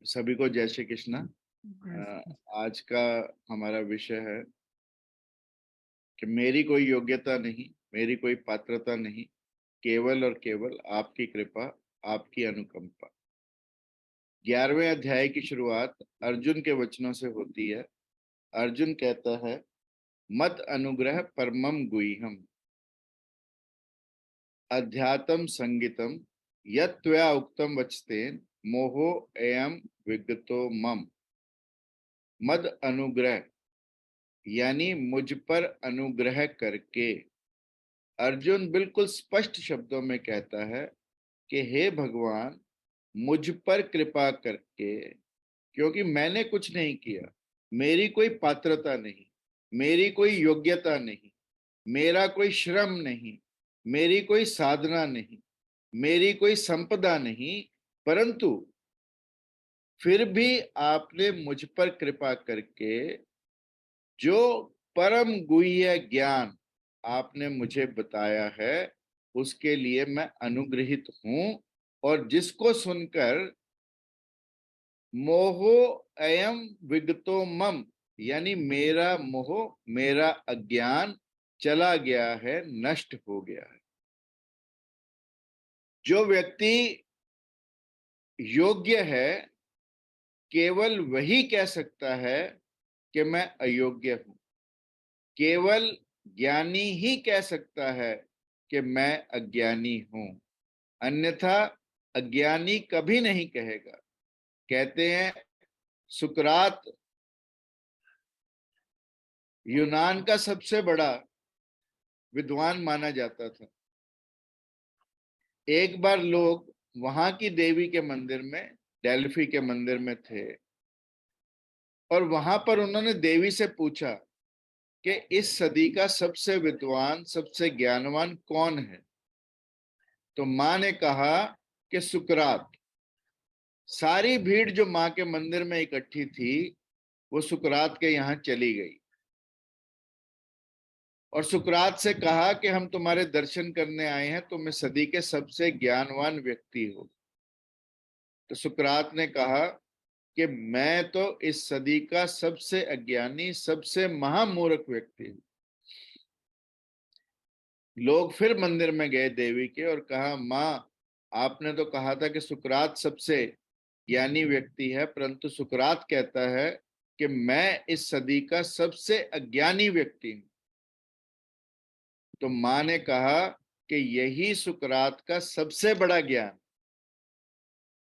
सभी को जय श्री कृष्ण। जैसे आज का हमारा विषय है कि मेरी कोई योग्यता नहीं, मेरी कोई पात्रता नहीं, केवल और केवल आपकी कृपा, आपकी अनुकंपा। 11वें अध्याय की शुरुआत अर्जुन के वचनों से होती है। अर्जुन कहता है, मत अनुग्रह परमम गुह्यम अध्यात्म संगीतम यत्त्वया उक्तम वचस्तेन मोहो अयम विगतो मम। मद अनुग्रह यानी मुझ पर अनुग्रह करके। अर्जुन बिल्कुल स्पष्ट शब्दों में कहता है कि हे भगवान, मुझ पर कृपा करके, क्योंकि मैंने कुछ नहीं किया, मेरी कोई पात्रता नहीं, मेरी कोई योग्यता नहीं, मेरा कोई श्रम नहीं, मेरी कोई साधना नहीं, मेरी कोई संपदा नहीं, परंतु फिर भी आपने मुझ पर कृपा करके जो परम गुह्य ज्ञान आपने मुझे बताया है, उसके लिए मैं अनुग्रहित हूं। और जिसको सुनकर मोहो अयम विगतो मम, यानी मेरा मोह, मेरा अज्ञान चला गया है, नष्ट हो गया है। जो व्यक्ति योग्य है, केवल वही कह सकता है कि मैं अयोग्य हूं। केवल ज्ञानी ही कह सकता है कि मैं अज्ञानी हूं, अन्यथा अज्ञानी कभी नहीं कहेगा। कहते हैं, सुकरात यूनान का सबसे बड़ा विद्वान माना जाता था। एक बार लोग वहां की देवी के मंदिर में, डेल्फी के मंदिर में थे, और वहां पर उन्होंने देवी से पूछा कि इस सदी का सबसे विद्वान, सबसे ज्ञानवान कौन है। तो मां ने कहा कि सुकरात। सारी भीड़ जो मां के मंदिर में इकट्ठी थी, वो सुकरात के यहां चली गई और सुकरात से कहा कि हम तुम्हारे दर्शन करने आए हैं, तुम इस सदी के सबसे ज्ञानवान व्यक्ति हो। तो सुकरात ने कहा कि मैं तो इस सदी का सबसे अज्ञानी, सबसे महामूर्ख व्यक्ति हूं। लोग फिर मंदिर में गए देवी के और कहा, मां, आपने तो कहा था कि सुकरात सबसे ज्ञानी व्यक्ति है, परंतु सुकरात कहता है कि मैं इस सदी का सबसे अज्ञानी व्यक्ति हूं। तो मां ने कहा कि यही सुकरात का सबसे बड़ा ज्ञान,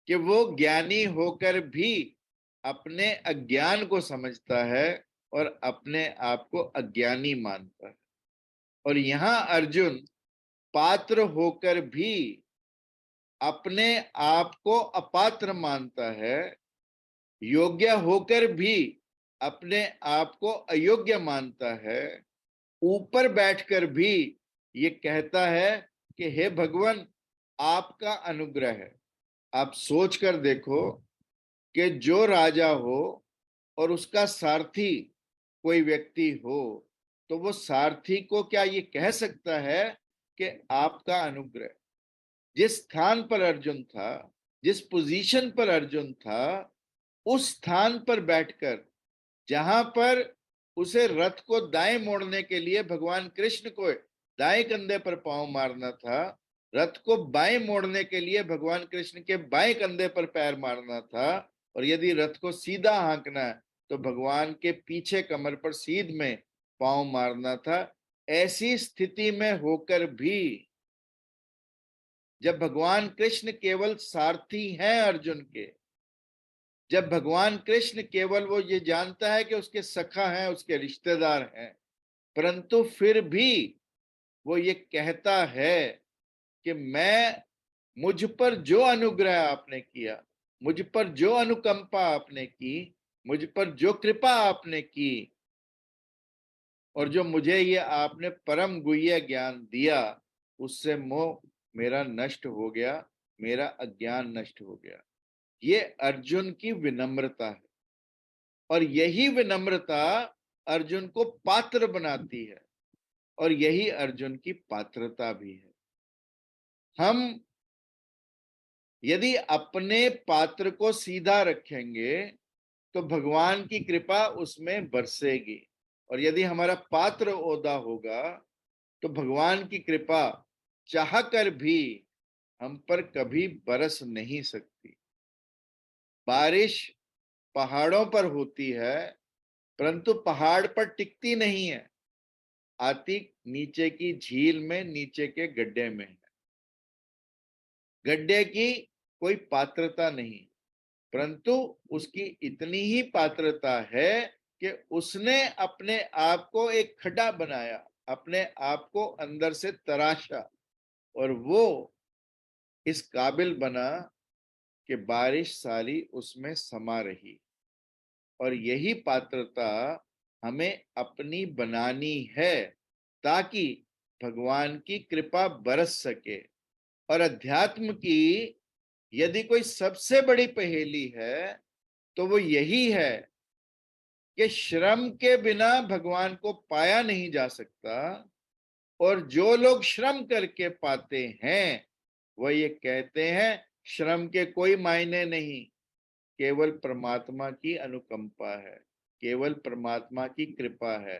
कि वो ज्ञानी होकर भी अपने अज्ञान को समझता है और अपने आप को अज्ञानी मानता है। और यहां अर्जुन पात्र होकर भी अपने आप को अपात्र मानता है, योग्य होकर भी अपने आप को अयोग्य मानता है, ऊपर बैठकर भी ये कहता है कि हे भगवान, आपका अनुग्रह है। आप सोच कर देखो कि जो राजा हो और उसका सारथी कोई व्यक्ति हो, तो वो सारथी को क्या ये कह सकता है कि आपका अनुग्रह। जिस स्थान पर अर्जुन था, जिस पोजीशन पर अर्जुन था, उस स्थान पर बैठकर, जहां पर उसे रथ को दाएं मोड़ने के लिए भगवान कृष्ण को दाएं कंधे पर पांव मारना था, रथ को बाएं मोड़ने के लिए भगवान कृष्ण के बाएं कंधे पर पैर मारना था, और यदि रथ को सीधा हाँकना है तो भगवान के पीछे कमर पर सीध में पांव मारना था। ऐसी स्थिति में होकर भी जब भगवान कृष्ण केवल सारथी हैं अर्जुन के, जब भगवान कृष्ण केवल वो ये जानता है कि उसके सखा हैं, उसके रिश्तेदार हैं, परंतु फिर भी वो ये कहता है कि मैं, मुझ पर जो अनुग्रह आपने किया, मुझ पर जो अनुकंपा आपने की, मुझ पर जो कृपा आपने की, और जो मुझे ये आपने परम गुह्य ज्ञान दिया, उससे मोह मेरा नष्ट हो गया, मेरा अज्ञान नष्ट हो गया। ये अर्जुन की विनम्रता है, और यही विनम्रता अर्जुन को पात्र बनाती है, और यही अर्जुन की पात्रता भी है। हम यदि अपने पात्र को सीधा रखेंगे तो भगवान की कृपा उसमें बरसेगी, और यदि हमारा पात्र ओदा होगा तो भगवान की कृपा चाह कर भी हम पर कभी बरस नहीं सकती। बारिश पहाड़ों पर होती है, परंतु पहाड़ पर टिकती नहीं है, आती नीचे की झील में, नीचे के गड्ढे में है। गड्ढे की कोई पात्रता नहीं, परंतु उसकी इतनी ही पात्रता है कि उसने अपने आप को एक खड्डा बनाया, अपने आप को अंदर से तराशा, और वो इस काबिल बना कि बारिश सारी उसमें समा रही। और यही पात्रता हमें अपनी बनानी है ताकि भगवान की कृपा बरस सके। और अध्यात्म की यदि कोई सबसे बड़ी पहेली है तो वो यही है कि श्रम के बिना भगवान को पाया नहीं जा सकता, और जो लोग श्रम करके पाते हैं वो ये कहते हैं श्रम के कोई मायने नहीं, केवल परमात्मा की अनुकंपा है, केवल परमात्मा की कृपा है,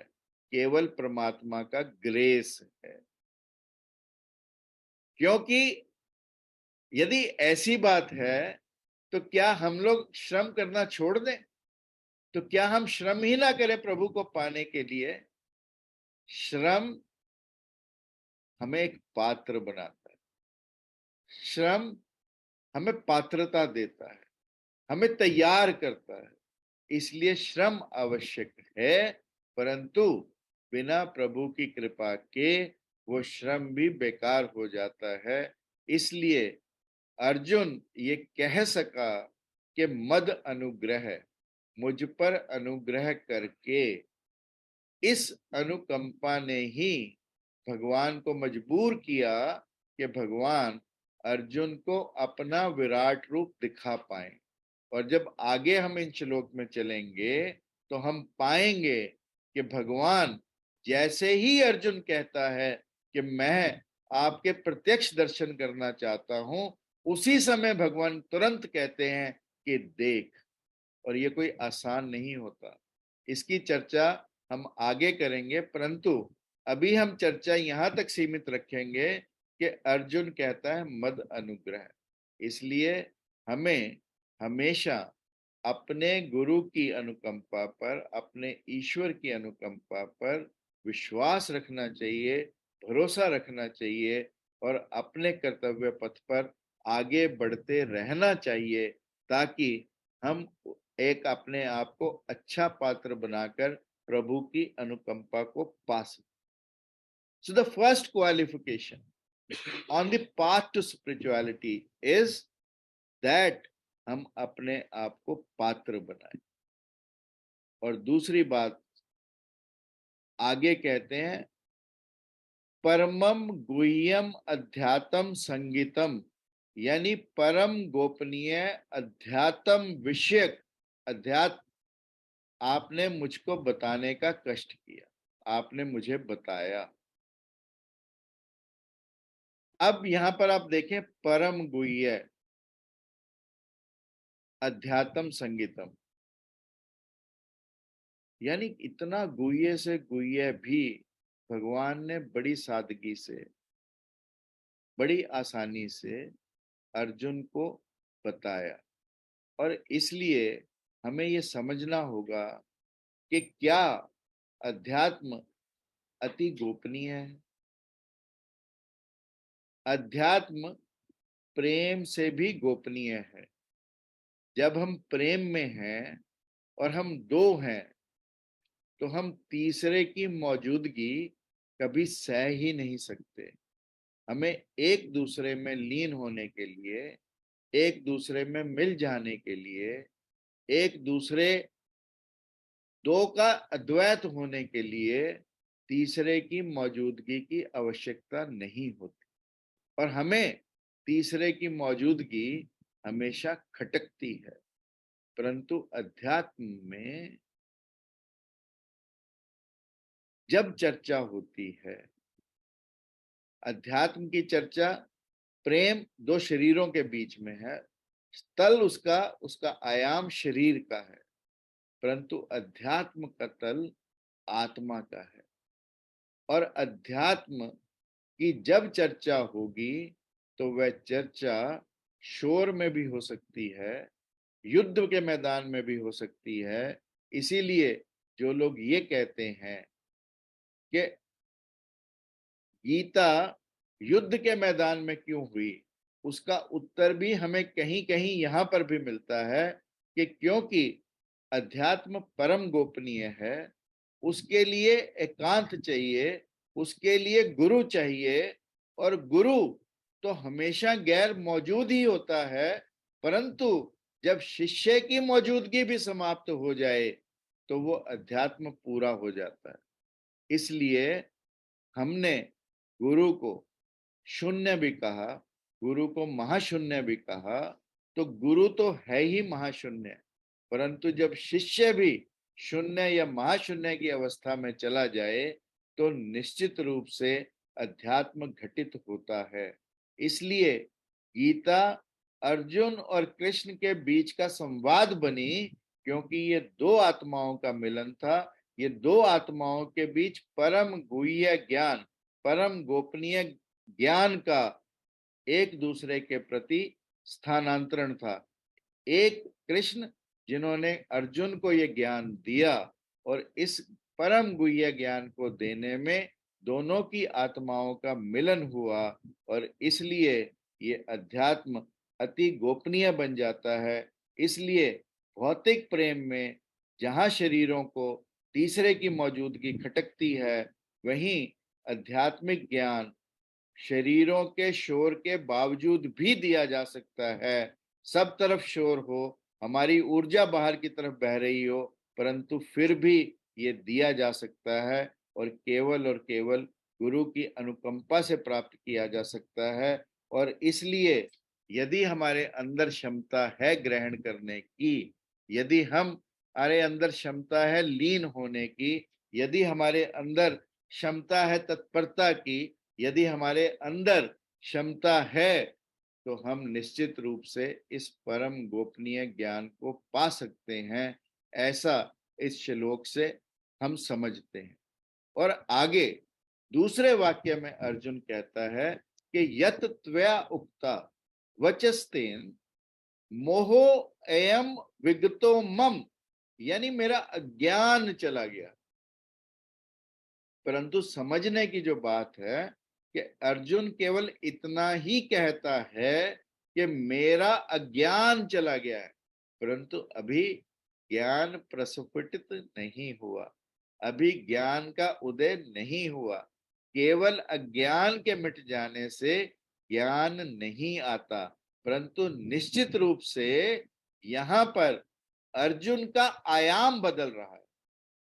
केवल परमात्मा का ग्रेस है। क्योंकि यदि ऐसी बात है तो क्या हम लोग श्रम करना छोड़ दें? तो क्या हम श्रम ही ना करें प्रभु को पाने के लिए? श्रम हमें एक पात्र बनाता है, श्रम हमें पात्रता देता है, हमें तैयार करता है। इसलिए श्रम आवश्यक है, परंतु बिना प्रभु की कृपा के वो श्रम भी बेकार हो जाता है। इसलिए अर्जुन ये कह सका कि मद अनुग्रह, मुझ पर अनुग्रह करके, इस अनुकंपा ने ही भगवान को मजबूर किया कि भगवान अर्जुन को अपना विराट रूप दिखा पाए। और जब आगे हम इन श्लोक में चलेंगे तो हम पाएंगे कि भगवान जैसे ही अर्जुन कहता है कि मैं आपके प्रत्यक्ष दर्शन करना चाहता हूं, उसी समय भगवान तुरंत कहते हैं कि देख। और ये कोई आसान नहीं होता, इसकी चर्चा हम आगे करेंगे, परंतु अभी हम चर्चा यहां तक सीमित रखेंगे कि अर्जुन कहता है मद अनुग्रह। इसलिए हमें हमेशा अपने गुरु की अनुकंपा पर, अपने ईश्वर की अनुकंपा पर विश्वास रखना चाहिए, भरोसा रखना चाहिए, और अपने कर्तव्य पथ पर आगे बढ़ते रहना चाहिए, ताकि हम एक अपने आप को अच्छा पात्र बनाकर प्रभु की अनुकंपा को पा सकें। So the first qualification on the path to spirituality is that हम अपने आप को पात्र बनाएं। और दूसरी बात आगे कहते हैं परमम गुह्यम अध्यात्म संगीतम, यानी परम गोपनीय अध्यात्म विषयक अध्यात्म आपने मुझको बताने का कष्ट किया, आपने मुझे बताया। अब यहां पर आप देखें परम गुह्य अध्यात्म संगीतम, यानी इतना गुह्य से गुह्य भी भगवान ने बड़ी सादगी से, बड़ी आसानी से अर्जुन को बताया। और इसलिए हमें ये समझना होगा कि क्या अध्यात्म अति गोपनीय है? अध्यात्म प्रेम से भी गोपनीय है। जब हम प्रेम में हैं और हम दो हैं तो हम तीसरे की मौजूदगी कभी सह ही नहीं सकते। हमें एक दूसरे में लीन होने के लिए, एक दूसरे में मिल जाने के लिए, एक दूसरे दो का अद्वैत होने के लिए तीसरे की मौजूदगी की आवश्यकता नहीं होती। और हमें तीसरे की मौजूदगी हमेशा खटकती है, परंतु अध्यात्म में जब चर्चा होती है, अध्यात्म की चर्चा प्रेम दो शरीरों के बीच में है, तल उसका उसका आयाम शरीर का है, परंतु अध्यात्म का तल आत्मा का है। और अध्यात्म की जब चर्चा होगी तो वह चर्चा शोर में भी हो सकती है, युद्ध के मैदान में भी हो सकती है। इसीलिए जो लोग ये कहते हैं कि गीता युद्ध के मैदान में क्यों हुई, उसका उत्तर भी हमें कहीं कहीं यहां पर भी मिलता है कि क्योंकि अध्यात्म परम गोपनीय है, उसके लिए एकांत चाहिए, उसके लिए गुरु चाहिए। और गुरु तो हमेशा गैर मौजूद ही होता है, परंतु जब शिष्य की मौजूदगी भी समाप्त हो जाए तो वो अध्यात्म पूरा हो जाता है। इसलिए हमने गुरु को शून्य भी कहा, गुरु को महाशून्य भी कहा। तो गुरु तो है ही महाशून्य, परंतु जब शिष्य भी शून्य या महाशून्य की अवस्था में चला जाए तो निश्चित रूप से अध्यात्म घटित होता है। इसलिए गीता अर्जुन और कृष्ण के बीच का संवाद बनी, क्योंकि ये दो आत्माओं का मिलन था। ये दो आत्माओं के बीच परम गुह्य ज्ञान, परम गोपनीय ज्ञान का एक दूसरे के प्रति स्थानांतरण था। एक कृष्ण जिन्होंने अर्जुन को यह ज्ञान दिया, और इस परम गुह्य ज्ञान को देने में दोनों की आत्माओं का मिलन हुआ, और इसलिए ये अध्यात्म अति गोपनीय बन जाता है। इसलिए भौतिक प्रेम में जहां शरीरों को तीसरे की मौजूदगी खटकती है, वहीं आध्यात्मिक ज्ञान शरीरों के शोर के बावजूद भी दिया जा सकता है। सब तरफ शोर हो, हमारी ऊर्जा बाहर की तरफ बह रही हो, परंतु फिर भी ये दिया जा सकता है, और केवल गुरु की अनुकंपा से प्राप्त किया जा सकता है। और इसलिए यदि हमारे अंदर क्षमता है ग्रहण करने की, यदि हमारे अंदर क्षमता है लीन होने की, यदि हमारे अंदर क्षमता है तत्परता की, यदि हमारे अंदर क्षमता है, तो हम निश्चित रूप से इस परम गोपनीय ज्ञान को पा सकते हैं। ऐसा इस श्लोक से हम समझते हैं। और आगे दूसरे वाक्य में अर्जुन कहता है कि यत त्वया उक्ता वचस्तेन मोहो एयम विगतो मम, यानी मेरा अज्ञान चला गया। परंतु समझने की जो बात है कि अर्जुन केवल इतना ही कहता है कि मेरा अज्ञान चला गया है, परंतु अभी ज्ञान प्रस्फुटित नहीं हुआ, अभी ज्ञान का उदय नहीं हुआ। केवल अज्ञान के मिट जाने से ज्ञान नहीं आता, परंतु निश्चित रूप से यहां पर अर्जुन का आयाम बदल रहा है।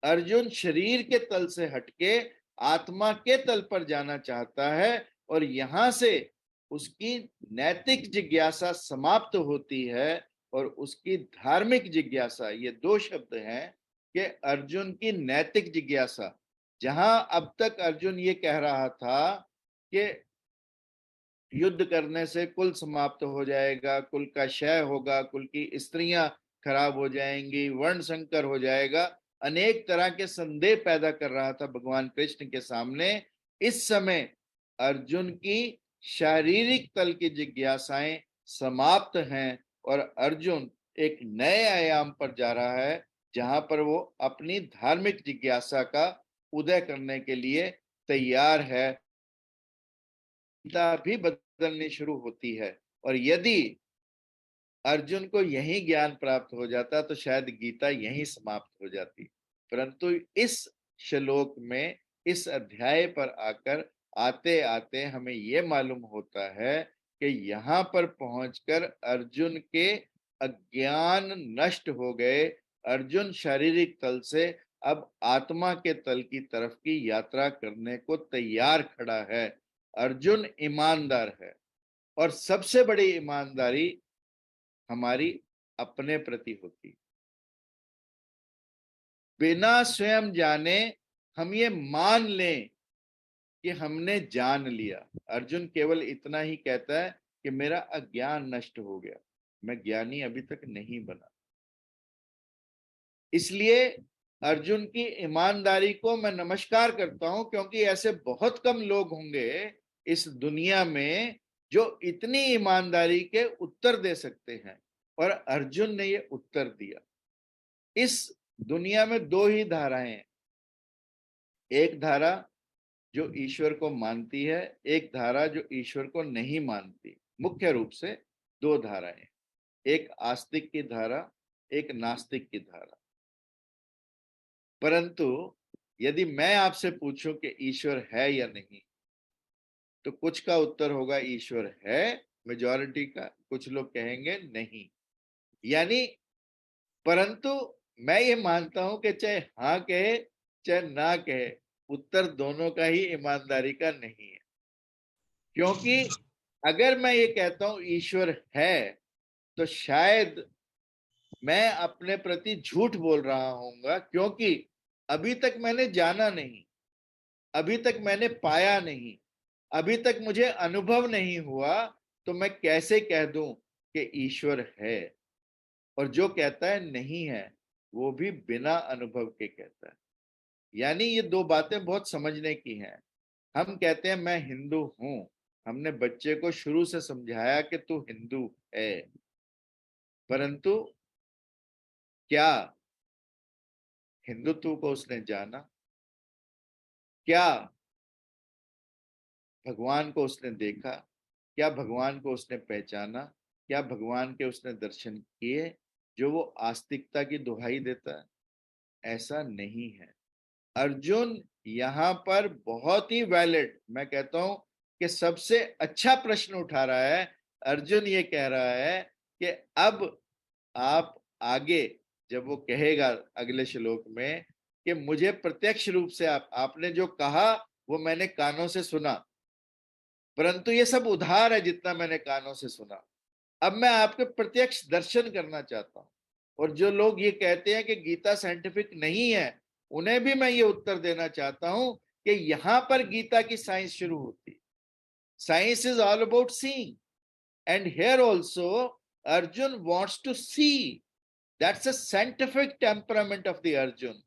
अर्जुन शरीर के तल से हटके आत्मा के तल पर जाना चाहता है, और यहां से उसकी नैतिक जिज्ञासा समाप्त होती है और उसकी धार्मिक जिज्ञासा, ये दो शब्द हैं कि अर्जुन की नैतिक जिज्ञासा। जहां अब तक अर्जुन ये कह रहा था कि युद्ध करने से कुल समाप्त हो जाएगा, कुल का क्षय होगा, कुल की स्त्रियां खराब हो जाएंगी, वर्ण संकर हो जाएगा, अनेक तरह के संदेह पैदा कर रहा था भगवान कृष्ण के सामने। इस समय अर्जुन की शारीरिक तल की जिज्ञासाएं समाप्त हैं, और अर्जुन एक नए आयाम पर जा रहा है, जहां पर वो अपनी धार्मिक जिज्ञासा का उदय करने के लिए तैयार है। गीता भी बदलनी शुरू होती है, और यदि अर्जुन को यही ज्ञान प्राप्त हो जाता तो शायद गीता यहीं समाप्त हो जाती। परंतु इस श्लोक में, इस अध्याय पर आकर आते आते हमें यह मालूम होता है कि यहाँ पर पहुंचकर अर्जुन के अज्ञान नष्ट हो गए। अर्जुन शारीरिक तल से अब आत्मा के तल की तरफ की यात्रा करने को तैयार खड़ा है। अर्जुन ईमानदार है, और सबसे बड़ी ईमानदारी हमारी अपने प्रति होती। बिना स्वयं जाने हम ये मान लें कि हमने जान लिया। अर्जुन केवल इतना ही कहता है कि मेरा अज्ञान नष्ट हो गया, मैं ज्ञानी अभी तक नहीं बना। इसलिए अर्जुन की ईमानदारी को मैं नमस्कार करता हूं, क्योंकि ऐसे बहुत कम लोग होंगे इस दुनिया में जो इतनी ईमानदारी के उत्तर दे सकते हैं, और अर्जुन ने ये उत्तर दिया। इस दुनिया में दो ही धाराएं हैं, एक धारा जो ईश्वर को मानती है, एक धारा जो ईश्वर को नहीं मानती। मुख्य रूप से दो धाराएं, एक आस्तिक की धारा, एक नास्तिक की धारा। परंतु यदि मैं आपसे पूछूं कि ईश्वर है या नहीं, तो कुछ का उत्तर होगा ईश्वर है, मेजॉरिटी का। कुछ लोग कहेंगे नहीं। यानी, परंतु मैं ये मानता हूं कि चाहे हाँ कहे चाहे ना कहे, उत्तर दोनों का ही ईमानदारी का नहीं है। क्योंकि अगर मैं ये कहता हूं ईश्वर है, तो शायद मैं अपने प्रति झूठ बोल रहा हूंगा, क्योंकि अभी तक मैंने जाना नहीं, अभी तक मैंने पाया नहीं, अभी तक मुझे अनुभव नहीं हुआ। तो मैं कैसे कह दूं कि ईश्वर है? और जो कहता है नहीं है, वो भी बिना अनुभव के कहता है। यानी ये दो बातें बहुत समझने की हैं। हम कहते हैं मैं हिंदू हूं, हमने बच्चे को शुरू से समझाया कि तू हिंदू है, परंतु क्या हिंदुत्व को उसने जाना? क्या भगवान को उसने देखा? क्या भगवान को उसने पहचाना? क्या भगवान के उसने दर्शन किए, जो वो आस्तिकता की दुहाई देता है? ऐसा नहीं है। अर्जुन यहां पर बहुत ही वैलिड, मैं कहता हूं कि सबसे अच्छा प्रश्न उठा रहा है। अर्जुन ये कह रहा है कि अब आप आगे, जब वो कहेगा अगले श्लोक में कि मुझे प्रत्यक्ष रूप से आपने जो कहा वो मैंने कानों से सुना, परंतु ये सब उधार है जितना मैंने कानों से सुना। अब मैं आपके प्रत्यक्ष दर्शन करना चाहता हूं। और जो लोग ये कहते हैं कि गीता साइंटिफिक नहीं है, उन्हें भी मैं ये उत्तर देना चाहता हूं कि यहां पर गीता की साइंस शुरू होती है। Science is all about seeing, and here also Arjun wants to see. That's a scientific temperament of the Arjun,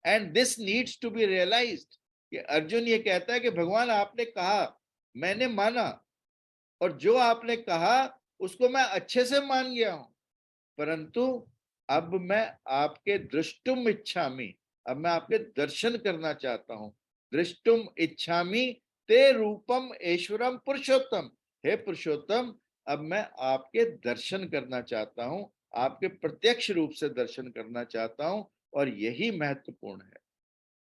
and this needs to be realised. कि अर्जुन ये कहता है कि भगवान आपने कहा, मैंने माना, और जो आपने कहा उसको मैं अच्छे से मान गया हूं, परंतु अब मैं आपके दृष्टुम इच्छामि, अब मैं आपके दर्शन करना चाहता हूं। दृष्टुम इच्छामि ते रूपम ऐश्वरम पुरुषोत्तम। हे पुरुषोत्तम, अब मैं आपके दर्शन करना चाहता हूं, आपके प्रत्यक्ष रूप से दर्शन करना चाहता हूं। और यही महत्वपूर्ण है।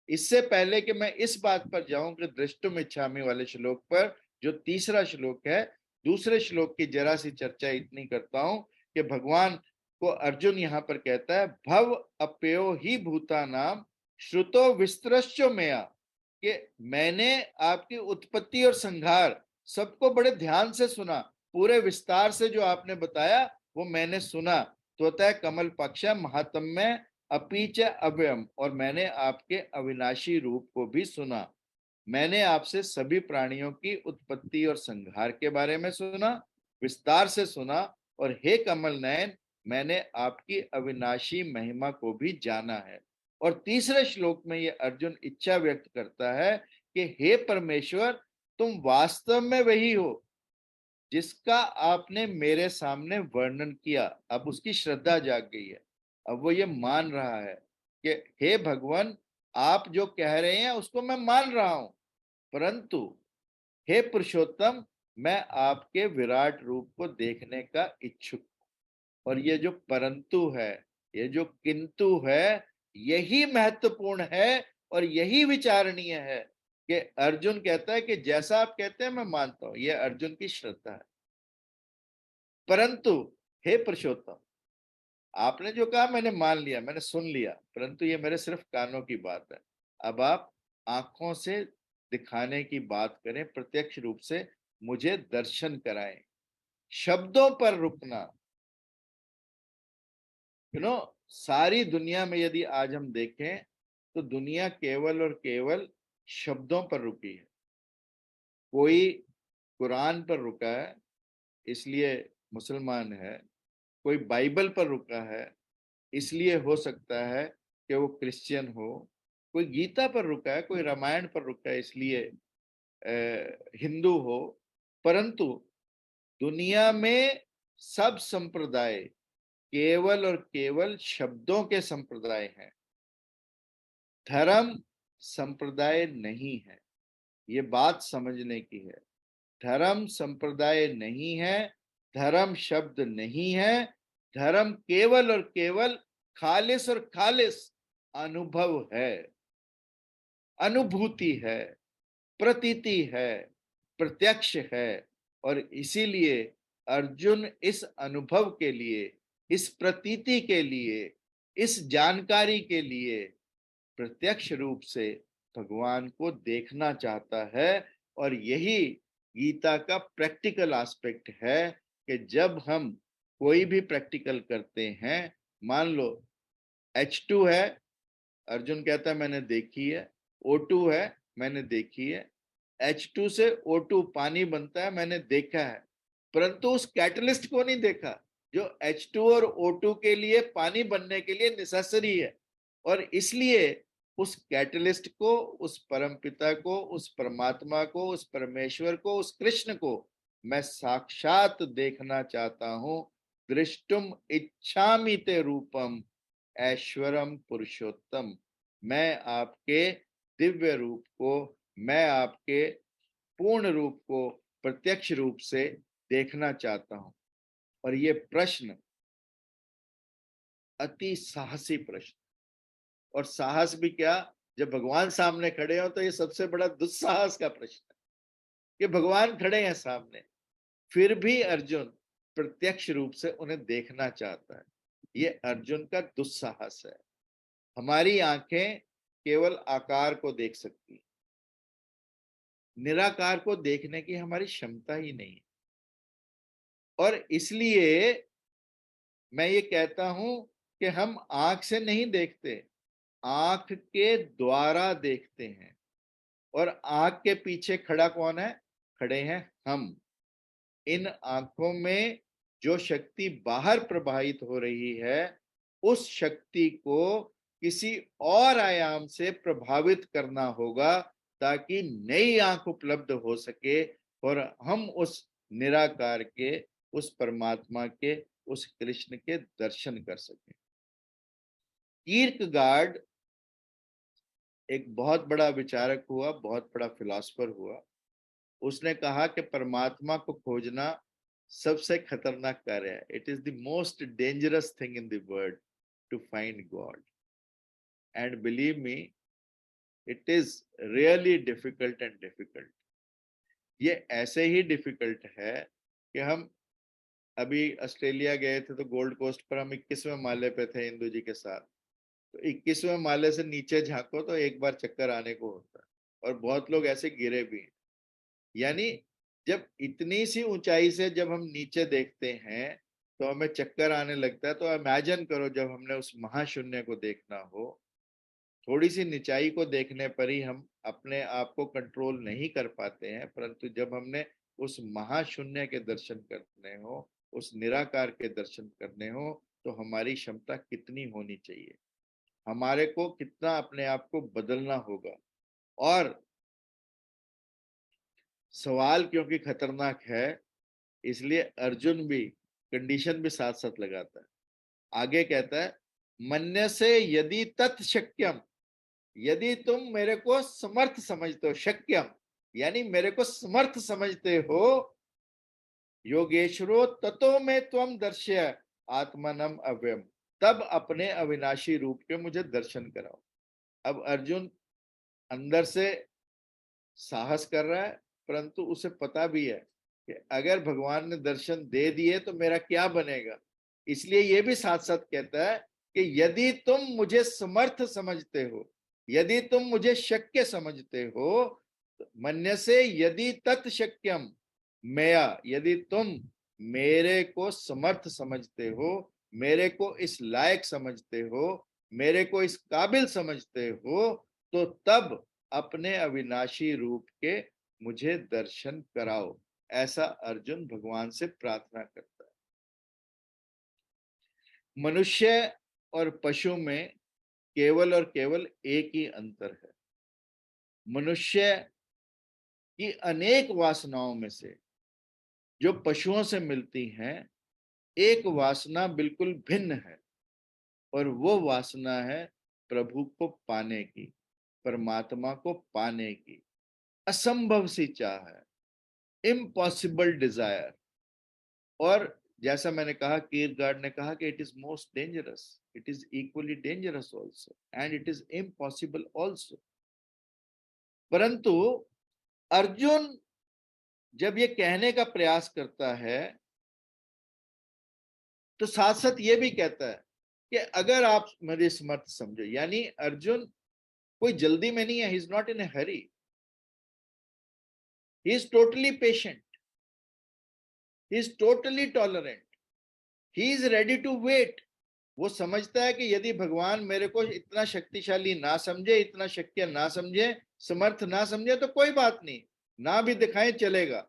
इससे पहले कि मैं इस बात पर जाऊं कि दृष्टुम इच्छामि वाले श्लोक पर, जो तीसरा श्लोक है, दूसरे श्लोक की जरा सी चर्चा इतनी करता हूं कि भगवान को अर्जुन यहां पर कहता है, भव अप्यो ही भूता नाम श्रुतो विस्तरश्चो मया। कि मैंने आपकी उत्पत्ति और संहार सबको बड़े ध्यान से सुना, पूरे विस्तार से जो आपने बताया वो मैंने सुना। त्वतः कमल पक्ष महात्म्य अपीच अव्ययम, और मैंने आपके अविनाशी रूप को भी सुना। मैंने आपसे सभी प्राणियों की उत्पत्ति और संहार के बारे में सुना, विस्तार से सुना। और हे कमल नयन, मैंने आपकी अविनाशी महिमा को भी जाना है। और तीसरे श्लोक में ये अर्जुन इच्छा व्यक्त करता है कि हे परमेश्वर, तुम वास्तव में वही हो जिसका आपने मेरे सामने वर्णन किया। अब उसकी श्रद्धा जाग गई है। अब वो ये मान रहा है कि हे भगवान, आप जो कह रहे हैं उसको मैं मान रहा हूं, परंतु हे पुरुषोत्तम, मैं आपके विराट रूप को देखने का इच्छुक। और ये जो परंतु है, ये जो किंतु है, यही महत्वपूर्ण है और यही विचारणीय है। कि अर्जुन कहता है कि जैसा आप कहते हैं मैं मानता हूं, यह अर्जुन की श्रद्धा है। परंतु हे पुरुषोत्तम, आपने जो कहा मैंने मान लिया, मैंने सुन लिया, परंतु ये मेरे सिर्फ कानों की बात है। अब आप आंखों से दिखाने की बात करें, प्रत्यक्ष रूप से मुझे दर्शन कराएं। शब्दों पर रुकना, सारी दुनिया में यदि आज हम देखें तो दुनिया केवल और केवल शब्दों पर रुकी है। कोई कुरान पर रुका है इसलिए मुसलमान है, कोई बाइबल पर रुका है इसलिए हो सकता है कि वो क्रिश्चियन हो, कोई गीता पर रुका है, कोई रामायण पर रुका है इसलिए हिंदू हो। परंतु दुनिया में सब संप्रदाय केवल और केवल शब्दों के संप्रदाय हैं, धर्म संप्रदाय नहीं है। ये बात समझने की है। धर्म संप्रदाय नहीं है, धर्म शब्द नहीं है, धर्म केवल और केवल खालिस और खालिस अनुभव है, अनुभूति है, प्रतीति है, प्रत्यक्ष है। और इसीलिए अर्जुन इस अनुभव के लिए, इस प्रतीति के लिए, इस जानकारी के लिए प्रत्यक्ष रूप से भगवान को देखना चाहता है। और यही गीता का प्रैक्टिकल एस्पेक्ट है कि जब हम कोई भी प्रैक्टिकल करते हैं, मान लो H2 है, अर्जुन कहता है मैंने देखी है, O2 है मैंने देखी है, H2 से O2 पानी बनता है मैंने देखा है, परंतु उस कैटलिस्ट को नहीं देखा जो H2 और O2 के लिए पानी बनने के लिए नेसेसरी है। और इसलिए उस कैटलिस्ट को, उस परमपिता को, उस परमात्मा को, उस परमेश्वर को, उस कृष्ण को मैं साक्षात देखना चाहता हूं। दृष्टुम इच्छामि ते रूपम ऐश्वरम पुरुषोत्तम। मैं आपके दिव्य रूप को, मैं आपके पूर्ण रूप को प्रत्यक्ष रूप से देखना चाहता हूं। और ये प्रश्न अति साहसी प्रश्न, और साहस भी क्या, जब भगवान सामने खड़े हो तो ये सबसे बड़ा दुस्साहस का प्रश्न है कि भगवान खड़े हैं सामने, फिर भी अर्जुन प्रत्यक्ष रूप से उन्हें देखना चाहता है। ये अर्जुन का दुस्साहस है। हमारी आंखें केवल आकार को देख सकती, निराकार को देखने की हमारी क्षमता ही नहीं। और इसलिए मैं ये कहता हूं कि हम आंख से नहीं देखते, आंख के द्वारा देखते हैं। और आंख के पीछे खड़ा कौन है? खड़े हैं हम। इन आंखों में जो शक्ति बाहर प्रवाहित हो रही है, उस शक्ति को किसी और आयाम से प्रभावित करना होगा ताकि नई आंख उपलब्ध हो सके और हम उस निराकार के, उस परमात्मा के, उस कृष्ण के दर्शन कर सकें। कीर्कगार्ड एक बहुत बड़ा विचारक हुआ, बहुत बड़ा फिलॉसफर हुआ। उसने कहा कि परमात्मा को खोजना सबसे खतरनाक कार्य है। It is the most dangerous thing in the world to find God. And believe me, it is really difficult and difficult. ये ऐसे ही डिफिकल्ट है कि हम अभी ऑस्ट्रेलिया गए थे तो गोल्ड कोस्ट पर हम 21वें माले पे थे इंदू जी के साथ। तो 21वें माले से नीचे झांको तो एक बार चक्कर आने को होता है, और बहुत लोग ऐसे गिरे भी हैं। यानी जब इतनी सी ऊंचाई से जब हम नीचे देखते हैं तो हमें चक्कर आने लगता है। तो इमेजिन करो जब हमने उस महाशून्य को देखना हो। थोड़ी सी निचाई को देखने पर ही हम अपने आप को कंट्रोल नहीं कर पाते हैं, परंतु जब हमने उस महाशून्य के दर्शन करने हो, उस निराकार के दर्शन करने हो, तो हमारी क्षमता कितनी होनी चाहिए, हमारे को कितना अपने आप को बदलना होगा। और सवाल क्योंकि खतरनाक है, इसलिए अर्जुन भी कंडीशन भी साथ साथ लगाता है। आगे कहता है, मन्य से यदि तत्शक्यम, यदि तुम मेरे को समर्थ समझते हो, शक्यम यानी मेरे को समर्थ समझते हो, योगेश्वरो ततो में त्वम दर्शय आत्मनम अव्यम, तब अपने अविनाशी रूप के मुझे दर्शन कराओ। अब अर्जुन अंदर से साहस कर रहा है, परंतु उसे पता भी है कि अगर भगवान ने दर्शन दे दिए तो मेरा क्या बनेगा। इसलिए ये भी साथ साथ कहता है कि यदि तुम मुझे समर्थ समझते हो, यदि तुम मुझे शक्य समझते हो, तो मन्य से यदि तत्शक्यम मया, यदि तुम मेरे को समर्थ समझते हो, मेरे को इस लायक समझते हो, मेरे को इस काबिल समझते हो, तो तब अपने अविनाशी रूप के मुझे दर्शन कराओ, ऐसा अर्जुन भगवान से प्रार्थना करता है। मनुष्य और पशु में केवल और केवल एक ही अंतर है। मनुष्य की अनेक वासनाओं में से जो पशुओं से मिलती हैं, एक वासना बिल्कुल भिन्न है, और वो वासना है प्रभु को पाने की, परमात्मा को पाने की। असंभव सी चाह है, इम्पॉसिबल डिजायर। और जैसा मैंने कहा, कीरगार्ड ने कहा कि it is most dangerous, it is equally dangerous also, and it is impossible also. परंतु अर्जुन जब ये कहने का प्रयास करता है तो साथ साथ ये भी कहता है कि अगर आप मेरी समर्थ समझो, यानी अर्जुन कोई जल्दी में नहीं है, he is not in a hurry, he is totally patient, he is totally tolerant, he is ready to wait. वो समझता है कि यदि भगवान मेरे को इतना शक्तिशाली ना समझे, इतना शक्य ना समझे, समर्थ ना समझे, तो कोई बात नहीं, ना भी दिखाए चलेगा।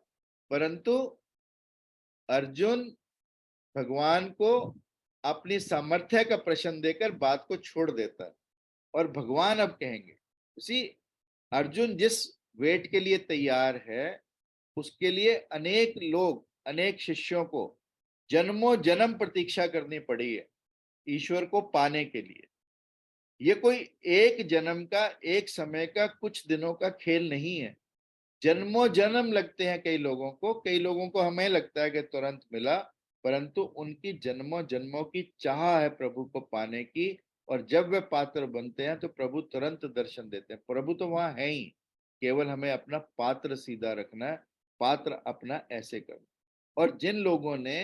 परंतु अर्जुन भगवान को अपनी सामर्थ्य का प्रश्न देकर बात को छोड़ देता है, और भगवान अब कहेंगे। उसी अर्जुन जिस वेट के लिए तैयार है, उसके लिए अनेक लोग, अनेक शिष्यों को जन्मों जन्म प्रतीक्षा करनी पड़ी है ईश्वर को पाने के लिए। ये कोई एक जन्म का, एक समय का, कुछ दिनों का खेल नहीं है। जन्मों जन्म लगते हैं कई लोगों को, कई लोगों को हमें लगता है कि तुरंत मिला, परंतु उनकी जन्मों जन्मों की चाह है प्रभु को पाने की। और जब वे पात्र बनते हैं तो प्रभु तुरंत दर्शन देते हैं। प्रभु तो वहां है ही, केवल हमें अपना पात्र सीधा रखना है, पात्र अपना ऐसे करना। और जिन लोगों ने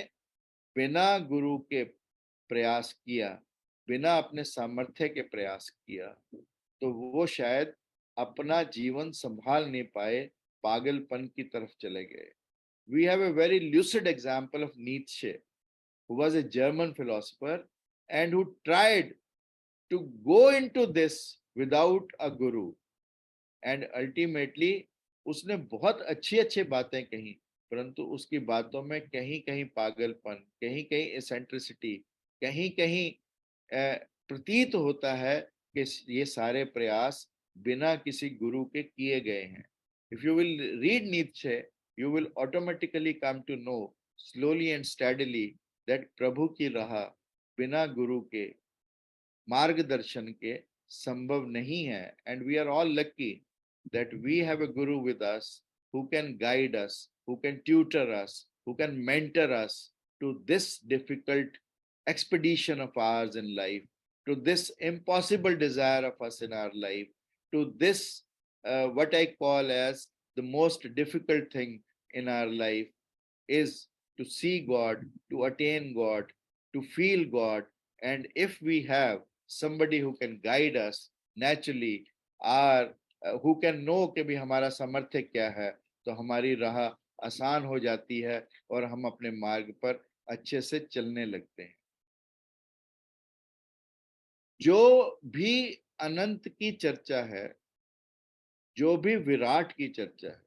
बिना गुरु के प्रयास किया, बिना अपने सामर्थ्य के प्रयास किया, तो वो शायद अपना जीवन संभाल नहीं पाए, पागलपन की तरफ चले गए। We have a very lucid example of Nietzsche, who was a German philosopher and who tried to go into this without a guru, and ultimately उसने बहुत अच्छी अच्छी बातें कही, परंतु उसकी बातों में कहीं कहीं पागलपन, कहीं कहीं एसेंट्रिसिटी, कहीं कहीं प्रतीत होता है कि ये सारे प्रयास बिना किसी गुरु के किए गए हैं। If you will read Nietzsche, you will automatically come to know slowly and steadily that प्रभु की राह बिना गुरु के, मार्गदर्शन के संभव नहीं है। And we are all lucky that we have a guru with us who can guide us, who can tutor us, who can mentor us to this difficult expedition of ours in life, to this impossible desire of us in our life, to this what I call as the most difficult thing in our life is to see God, to attain God, to feel God. And if we have somebody who can guide us naturally, our who can know कि भी हमारा सामर्थ्य क्या है, तो हमारी राह आसान हो जाती है और हम अपने मार्ग पर अच्छे से चलने लगते हैं। जो भी अनंत की चर्चा है, जो भी विराट की चर्चा है,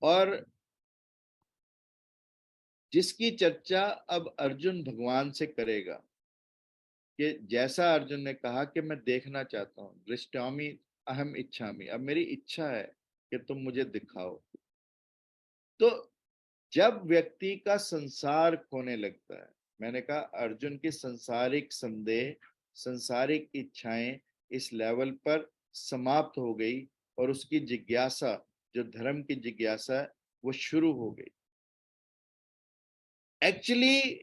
और जिसकी चर्चा अब अर्जुन भगवान से करेगा, कि जैसा अर्जुन ने कहा कि मैं देखना चाहता हूं, दृष्टामि अहम इच्छामि, अब मेरी इच्छा है कि तुम मुझे दिखाओ। तो जब व्यक्ति का संसार खोने लगता है, मैंने कहा अर्जुन की संसारिक संदेह, संसारिक इच्छाएं इस लेवल पर समाप्त हो गई, और उसकी जिज्ञासा, जो धर्म की जिज्ञासा है, वो शुरू हो गई। Actually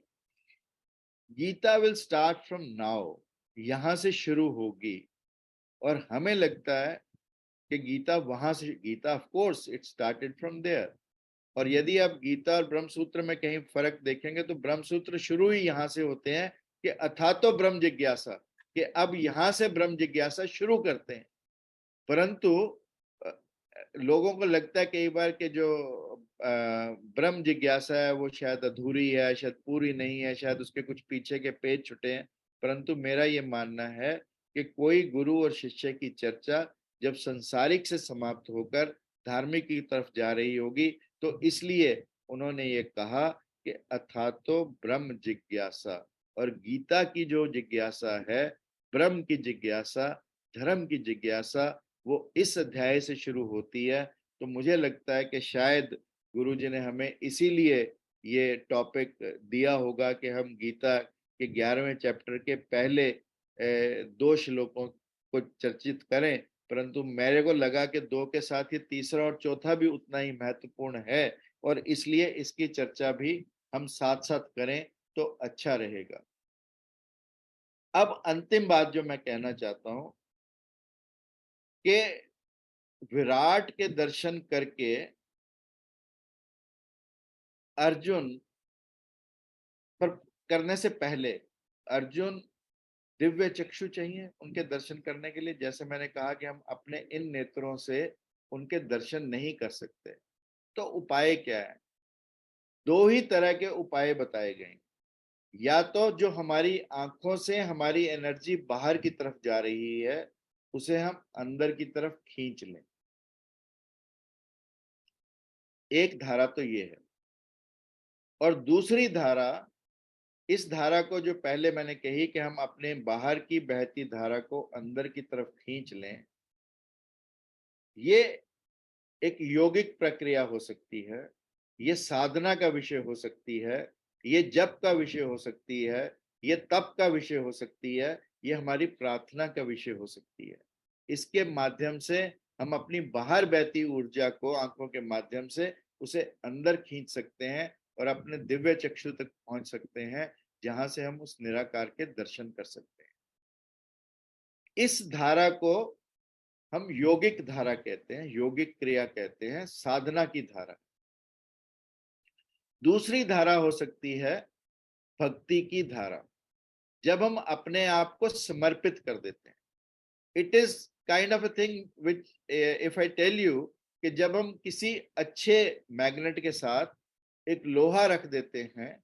Gita will start from now, यहां से शुरू होगी। और हमें लगता है कि गीता वहां से, Gita of course it started from there. और यदि आप गीता और ब्रह्म सूत्र में कहीं फर्क देखेंगे तो ब्रह्म सूत्र शुरू ही यहां से होते हैं कि अथा तो ब्रह्म जिज्ञासा, कि अब यहां से ब्रह्म जिज्ञासा शुरू करते हैं। परंतु लोगों को लगता है कई बार कि जो ब्रह्म जिज्ञासा है वो शायद अधूरी है, शायद पूरी नहीं है, शायद उसके कुछ पीछे के पेज छुटे हैं। परंतु मेरा ये मानना है कि कोई गुरु और शिष्य की चर्चा जब संसारिक से समाप्त होकर धार्मिक की तरफ जा रही होगी। तो इसलिए उन्होंने ये कहा कि अथातो ब्रह्म जिज्ञासा, और गीता की जो जिज्ञासा है, ब्रह्म की जिज्ञासा, धर्म की जिज्ञासा, वो इस अध्याय से शुरू होती है। तो मुझे लगता है कि शायद गुरुजी ने हमें इसीलिए ये टॉपिक दिया होगा कि हम गीता के 11वें चैप्टर के पहले 2 श्लोकों को चर्चित करें, परंतु मेरे को लगा कि 2 के साथ ही तीसरा और चौथा भी उतना ही महत्वपूर्ण है, और इसलिए इसकी चर्चा भी हम साथ-साथ करें तो अच्छा रहेगा। अब अंतिम बात जो मैं कहना चाहता हूं कि विराट के दर्शन करके अर्जुन पर करने से पहले अर्जुन दिव्य चक्षु चाहिए उनके दर्शन करने के लिए। जैसे मैंने कहा कि हम अपने इन नेत्रों से उनके दर्शन नहीं कर सकते, तो उपाय क्या है? 2 ही तरह के उपाय बताए गए। या तो जो हमारी आंखों से हमारी एनर्जी बाहर की तरफ जा रही है, उसे हम अंदर की तरफ खींच लें। एक धारा तो ये है, और दूसरी धारा, इस धारा को जो पहले मैंने कही कि हम अपने बाहर की बहती धारा को अंदर की तरफ खींच लें, ये एक यौगिक प्रक्रिया हो सकती है, ये साधना का विषय हो सकती है, ये जप का विषय हो सकती है, ये तप का विषय हो सकती है, ये हमारी प्रार्थना का विषय हो सकती है। इसके माध्यम से हम अपनी बाहर बहती ऊर्जा को आंखों के माध्यम से उसे अंदर खींच सकते हैं और अपने दिव्य चक्षु तक पहुंच सकते हैं, जहां से हम उस निराकार के दर्शन कर सकते हैं। इस धारा को हम यौगिक धारा कहते हैं, यौगिक क्रिया कहते हैं, साधना की धारा। दूसरी धारा हो सकती है भक्ति की धारा, जब हम अपने आप को समर्पित कर देते हैं। It is kind of a thing which, if I tell you, कि जब हम किसी अच्छे मैग्नेट के साथ एक लोहा रख देते हैं,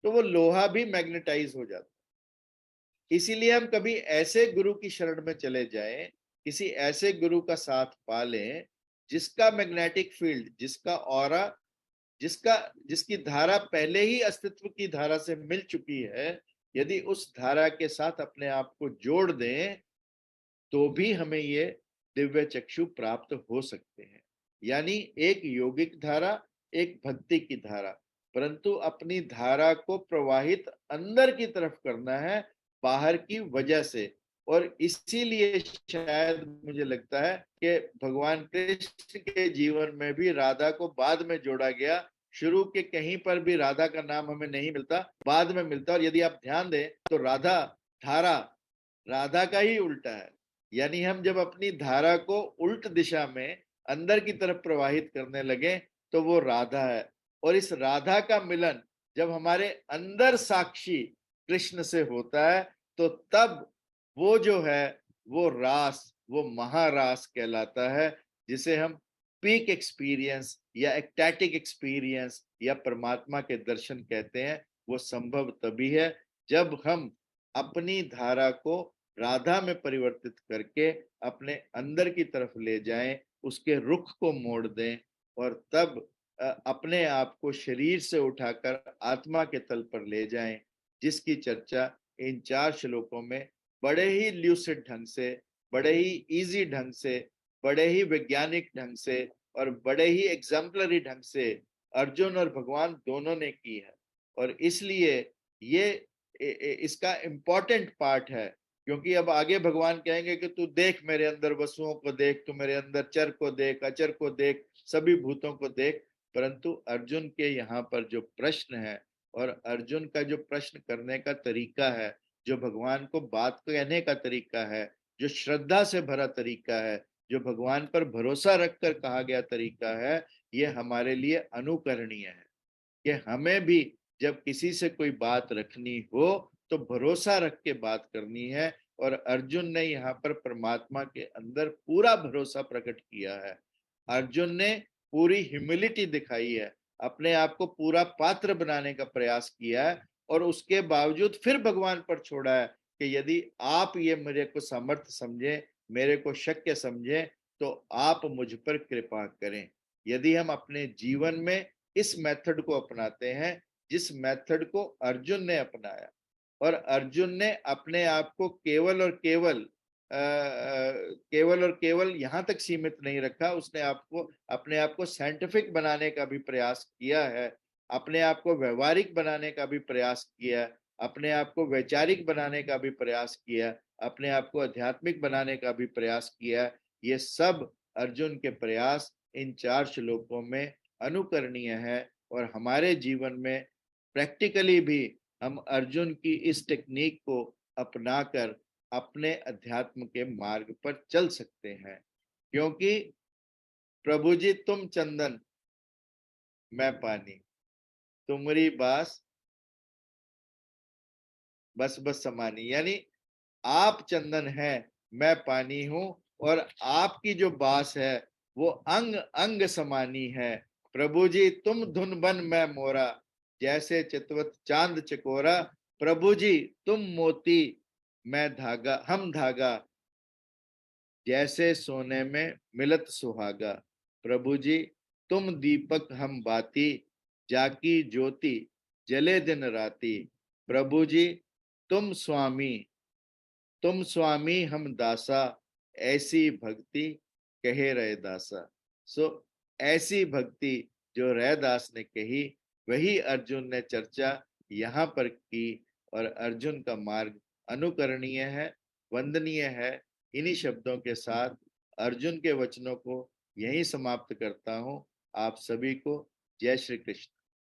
तो वो लोहा भी मैग्नेटाइज हो जाता है। इसीलिए हम कभी ऐसे गुरु की शरण में चले जाएं, किसी ऐसे गुरु का साथ पा लें जिसका मैग्नेटिक फील्ड, जिसका ऑरा, जिसका जिसकी धारा पहले ही अस्तित्व की धारा से मिल चुकी है। यदि उस धारा के साथ अपने आप को जोड़ दें, तो भी हमें ये दिव्य चक्षु प्राप्त हो सकते हैं। यानी एक यौगिक धारा, एक भक्ति की धारा, परंतु अपनी धारा को प्रवाहित अंदर की तरफ करना है, बाहर की वजह से। और इसीलिए शायद मुझे लगता है कि भगवान कृष्ण के जीवन में भी राधा को बाद में जोड़ा गया। शुरू के कहीं पर भी राधा का नाम हमें नहीं मिलता, बाद में मिलता। और यदि आप ध्यान दें तो राधा, धारा, राधा का ही उल्टा है। यानी हम जब अपनी धारा को उल्ट दिशा में अंदर की तरफ प्रवाहित करने लगे, तो वो राधा है। और इस राधा का मिलन जब हमारे अंदर साक्षी कृष्ण से होता है, तो तब वो जो है, वो रास, वो महारास कहलाता है, जिसे हम पीक एक्सपीरियंस या एक्टैटिक एक्सपीरियंस या परमात्मा के दर्शन कहते हैं। वो संभव तभी है जब हम अपनी धारा को राधा में परिवर्तित करके अपने अंदर की तरफ ले जाएं, उसके रुख को मोड़ दें, और तब अपने आप को शरीर से उठाकर आत्मा के तल पर ले जाएं, जिसकी चर्चा इन 4 श्लोकों में बड़े ही ल्यूसिड ढंग से, बड़े ही इजी ढंग से, बड़े ही वैज्ञानिक ढंग से और बड़े ही एग्जाम्पलरी ढंग से अर्जुन और भगवान दोनों ने की है। और इसलिए ये इसका इम्पोर्टेंट पार्ट है, क्योंकि अब आगे भगवान कहेंगे कि तू देख मेरे अंदर वसुओं को देख, तू मेरे अंदर चर को देख, अचर को देख, सभी भूतों को देख। परंतु अर्जुन के यहाँ पर जो प्रश्न है, और अर्जुन का जो प्रश्न करने का तरीका है, जो भगवान को बात कहने का तरीका है, जो श्रद्धा से भरा तरीका है, जो भगवान पर भरोसा रखकर कहा गया तरीका है, ये हमारे लिए अनुकरणीय है। कि हमें भी जब किसी से कोई बात रखनी हो तो भरोसा रख के बात करनी है। और अर्जुन ने यहाँ पर परमात्मा के अंदर पूरा भरोसा प्रकट किया है। अर्जुन ने पूरी ह्यूमिलिटी दिखाई है, अपने आप को पूरा पात्र बनाने का प्रयास किया है, और उसके बावजूद फिर भगवान पर छोड़ा है कि यदि आप ये मेरे को सामर्थ्य समझे, मेरे को शक्य समझे, तो आप मुझ पर कृपा करें। यदि हम अपने जीवन में इस मेथड को अपनाते हैं, जिस मेथड को अर्जुन ने अपनाया, और अर्जुन ने अपने आप को केवल और केवल यहाँ तक सीमित नहीं रखा, उसने अपने आप को साइंटिफिक बनाने का भी प्रयास किया है, अपने आप को व्यवहारिक बनाने का भी प्रयास किया, अपने आप को वैचारिक बनाने का भी प्रयास किया, अपने आप को आध्यात्मिक बनाने का भी प्रयास किया। ये सब अर्जुन के प्रयास इन 4 श्लोकों में अनुकरणीय है, और हमारे जीवन में प्रैक्टिकली भी हम अर्जुन की इस टेक्निक को अपनाकर अपने अध्यात्म के मार्ग पर चल सकते हैं। क्योंकि प्रभु जी तुम चंदन मैं पानी, तुमरी बास बस बस समानी, यानी आप चंदन है, मैं पानी हूं, और आपकी जो बास है वो अंग अंग समानी है। प्रभु जी तुम धुन बन मैं मोरा, जैसे चितवत चांद चकोरा। प्रभु जी तुम मोती मैं धागा, हम धागा, जैसे सोने में मिलत सुहागा। प्रभु जी तुम दीपक हम बाती, जाकी ज्योति जले दिन राती। प्रभु जी तुम स्वामी, तुम स्वामी हम दासा, ऐसी भक्ति कहे रहे दासा। सो ऐसी भक्ति जो रैदास ने कही, वही अर्जुन ने चर्चा यहाँ पर की, और अर्जुन का मार्ग अनुकरणीय है, वंदनीय है। इन्हीं शब्दों के साथ अर्जुन के वचनों को यहीं समाप्त करता हूँ। आप सभी को जय श्री कृष्ण।